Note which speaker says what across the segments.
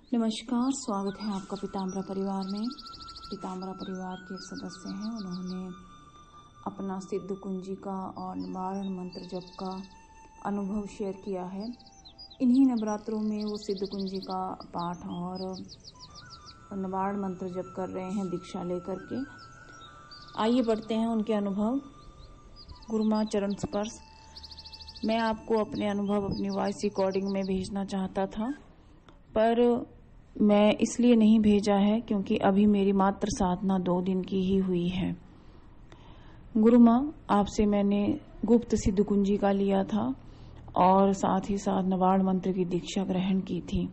Speaker 1: नमस्कार, स्वागत है आपका पीताम्बरा परिवार में। पीताम्बरा परिवार के एक सदस्य हैं, उन्होंने अपना सिद्ध कुंजिका और निवारण मंत्र जप का अनुभव शेयर किया है। इन्हीं नवरात्रों में वो सिद्ध कुंजिका पाठ और निवारण मंत्र जप कर रहे हैं दीक्षा लेकर के। आइए बढ़ते हैं उनके अनुभव। गुरु माँ चरण स्पर्श। मैं आपको अपने अनुभव अपनी वॉइस रिकॉर्डिंग में भेजना चाहता था, पर मैं इसलिए नहीं भेजा है क्योंकि अभी मेरी मात्र साधना 2 दिन की ही हुई है। गुरु माँ, आपसे मैंने गुप्त सिद्ध कुंजिका लिया था और साथ ही साथ निवारण मंत्र की दीक्षा ग्रहण की थी।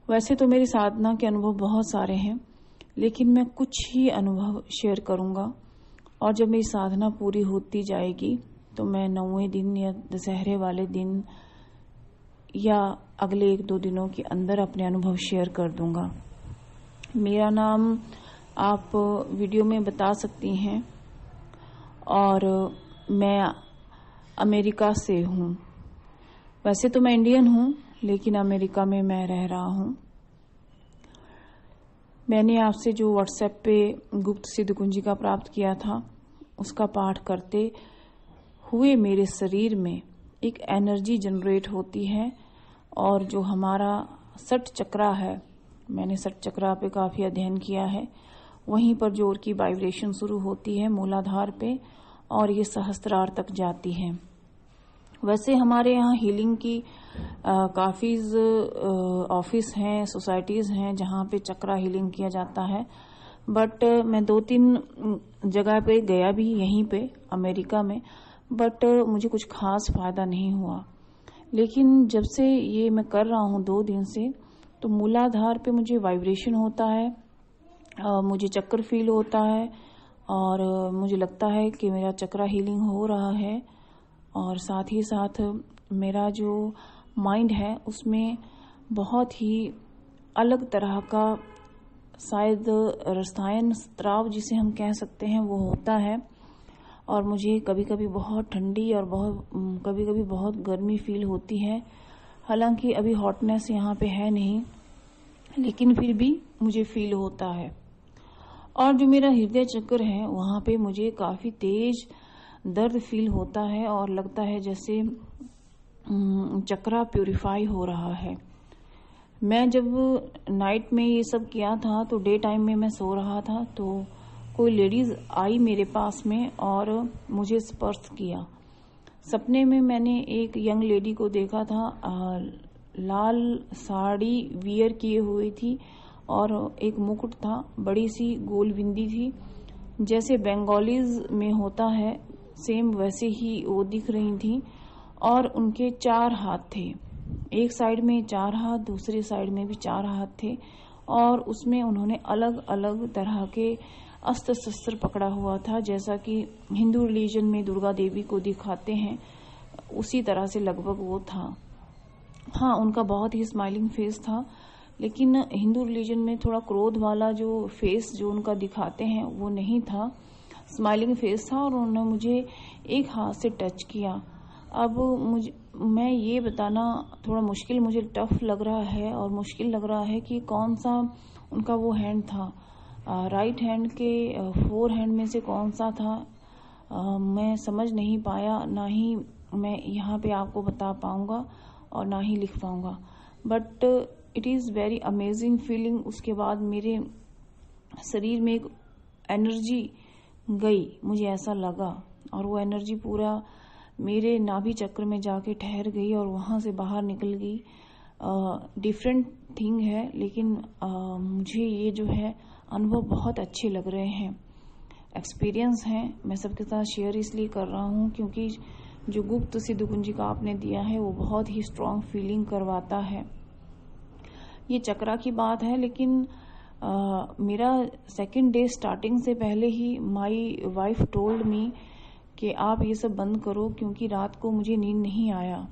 Speaker 1: वैसे तो मेरी साधना के अनुभव बहुत सारे हैं, लेकिन मैं कुछ ही अनुभव शेयर करूंगा और जब मेरी साधना पूरी होती जाएगी तो मैं 9वें दिन या दशहरे वाले दिन या अगले 1-2 दिनों के अंदर अपने अनुभव शेयर कर दूंगा। मेरा नाम आप वीडियो में बता सकती हैं और मैं अमेरिका से हूँ। वैसे तो मैं इंडियन हूँ, लेकिन अमेरिका में मैं रह रहा हूँ। मैंने आपसे जो व्हाट्सएप पे गुप्त सिद्ध कुंजिका प्राप्त किया था, उसका पाठ करते हुए मेरे शरीर में एक एनर्जी जनरेट होती है और जो हमारा सट चक्रा है, मैंने सट चक्रा पे काफी अध्ययन किया है, वहीं पर जोर की वाइब्रेशन शुरू होती है मूलाधार पे और ये सहस्त्रार तक जाती है। वैसे हमारे यहाँ हीलिंग की काफी ऑफिस हैं, सोसाइटीज हैं जहाँ पे चक्रा हीलिंग किया जाता है, बट मैं 2-3 जगह पे गया भी यहीं पे अमेरिका में, बट मुझे कुछ खास फायदा नहीं हुआ। लेकिन जब से ये मैं कर रहा हूँ 2 दिन से, तो मूलाधार पे मुझे वाइब्रेशन होता है, मुझे चक्र फील होता है और मुझे लगता है कि मेरा चक्रा हीलिंग हो रहा है। और साथ ही साथ मेरा जो माइंड है उसमें बहुत ही अलग तरह का शायद रसायन स्त्राव जिसे हम कह सकते हैं वो होता है और मुझे कभी कभी बहुत ठंडी और कभी कभी बहुत गर्मी फील होती है। हालांकि अभी हॉटनेस यहाँ पे है नहीं, लेकिन फिर भी मुझे फील होता है। और जो मेरा हृदय चक्र है वहाँ पे मुझे काफी तेज दर्द फील होता है और लगता है जैसे चक्रा प्यूरिफाई हो रहा है। मैं जब नाइट में ये सब किया था तो डे टाइम में मैं सो रहा था, तो कोई लेडीज आई मेरे पास में और मुझे स्पर्श किया। सपने में मैंने एक यंग लेडी को देखा था, लाल साड़ी वियर किए हुई थी और एक मुकुट था, बड़ी सी गोल बिंदी थी, जैसे बंगालीज में होता है सेम वैसे ही वो दिख रही थी। और उनके 4 हाथ थे, एक साइड में 4 हाथ, दूसरी साइड में भी 4 हाथ थे और उसमें उन्होंने अलग अलग तरह के अस्त्र शस्त्र पकड़ा हुआ था, जैसा कि हिंदू रिलीजन में दुर्गा देवी को दिखाते हैं उसी तरह से लगभग वो था। हाँ, उनका बहुत ही स्माइलिंग फेस था, लेकिन हिंदू रिलीजन में थोड़ा क्रोध वाला जो फेस जो उनका दिखाते हैं वो नहीं था, स्माइलिंग फेस था। और उन्होंने मुझे एक हाथ से टच किया। अब मैं ये बताना थोड़ा मुश्किल, मुझे टफ लग रहा है और मुश्किल लग रहा है कि कौन सा उनका वो हैंड था, राइट हैंड के 4 हैंड में से कौन सा था, मैं समझ नहीं पाया, ना ही मैं यहाँ पे आपको बता पाऊंगा और ना ही लिख पाऊंगा, but it is very amazing feeling. उसके बाद मेरे शरीर में एक एनर्जी गई, मुझे ऐसा लगा, और वो एनर्जी पूरा मेरे नाभि चक्र में जाके ठहर गई और वहां से बाहर निकल गई। डिफरेंट थिंग है, लेकिन मुझे ये जो है अनुभव बहुत अच्छे लग रहे हैं, एक्सपीरियंस हैं। मैं सबके साथ शेयर इसलिए कर रहा हूँ क्योंकि जो गुप्त सिद्ध कुंजिका आपने दिया है वो बहुत ही स्ट्रांग फीलिंग करवाता है। ये चक्रा की बात है, लेकिन मेरा 2nd डे स्टार्टिंग से पहले ही माई वाइफ टोल्ड मी कि आप ये सब बंद करो, क्योंकि रात को मुझे नींद नहीं आया।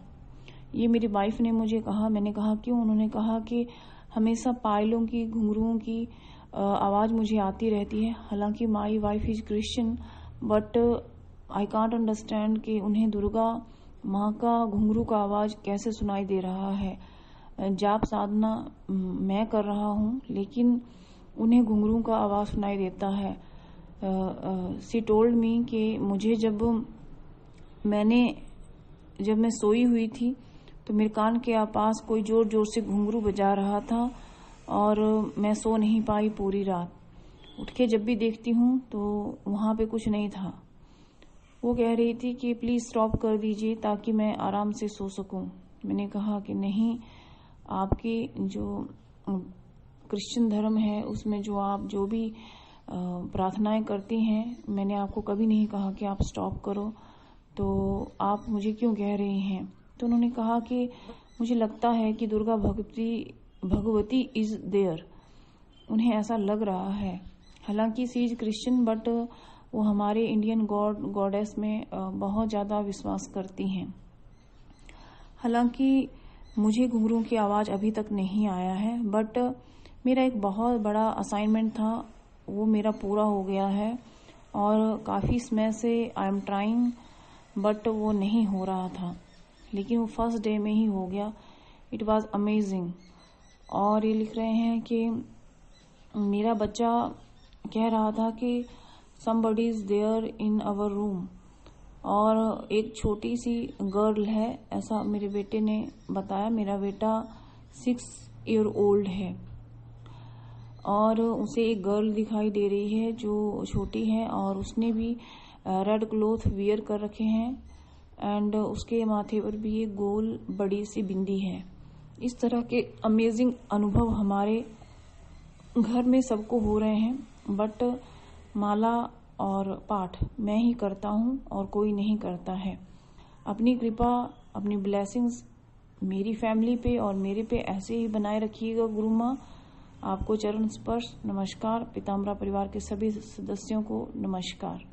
Speaker 1: ये मेरी वाइफ ने मुझे कहा। मैंने कहा क्यों? उन्होंने कहा कि हमेशा पायलों की, घुंघरुओं की आवाज मुझे आती रहती है। हालांकि my wife is Christian, but I can't understand कि उन्हें दुर्गा माँ का घुंघरू का आवाज कैसे सुनाई दे रहा है। जाप साधना मैं कर रहा हूँ, लेकिन उन्हें घुंघरू का आवाज सुनाई देता है। सी टोल्ड मी कि मुझे जब मैं सोई हुई थी तो मेरे कान के पास कोई जोर जोर से घुंघरू बजा रहा था और मैं सो नहीं पाई पूरी रात। उठ के जब भी देखती हूँ तो वहां पे कुछ नहीं था। वो कह रही थी कि प्लीज स्टॉप कर दीजिए ताकि मैं आराम से सो सकूं। मैंने कहा कि नहीं, आपकी जो क्रिश्चियन धर्म है उसमें आप जो भी प्रार्थनाएं करती हैं, मैंने आपको कभी नहीं कहा कि आप स्टॉप करो, तो आप मुझे क्यों कह रही हैं। तो उन्होंने कहा कि मुझे लगता है कि दुर्गा भगवती इज देयर। उन्हें ऐसा लग रहा है। हालांकि सी इज क्रिश्चियन, बट वो हमारे इंडियन गॉडेस में बहुत ज्यादा विश्वास करती हैं। हालांकि मुझे घुंघरू की आवाज अभी तक नहीं आया है, बट मेरा एक बहुत बड़ा असाइनमेंट था, वो मेरा पूरा हो गया है और काफी समय से आई एम ट्राइंग, बट वो नहीं हो रहा था। लेकिन वो फर्स्ट डे में ही हो गया। It was amazing. और ये लिख रहे हैं कि मेरा बच्चा कह रहा था कि somebody is there in our room, और एक छोटी सी गर्ल है, ऐसा मेरे बेटे ने बताया। मेरा बेटा 6 year old है और उसे एक गर्ल दिखाई दे रही है जो छोटी है और उसने भी रेड क्लॉथ वियर कर रखे हैं एंड उसके माथे पर भी एक गोल बड़ी सी बिंदी है। इस तरह के अमेजिंग अनुभव हमारे घर में सबको हो रहे हैं, बट माला और पाठ मैं ही करता हूं और कोई नहीं करता है। अपनी कृपा, अपनी ब्लेसिंग्स मेरी फैमिली पे और मेरे पे ऐसे ही बनाए रखिएगा गुरु माँ। आपको चरण स्पर्श नमस्कार। पीताम्बरा परिवार के सभी सदस्यों को नमस्कार।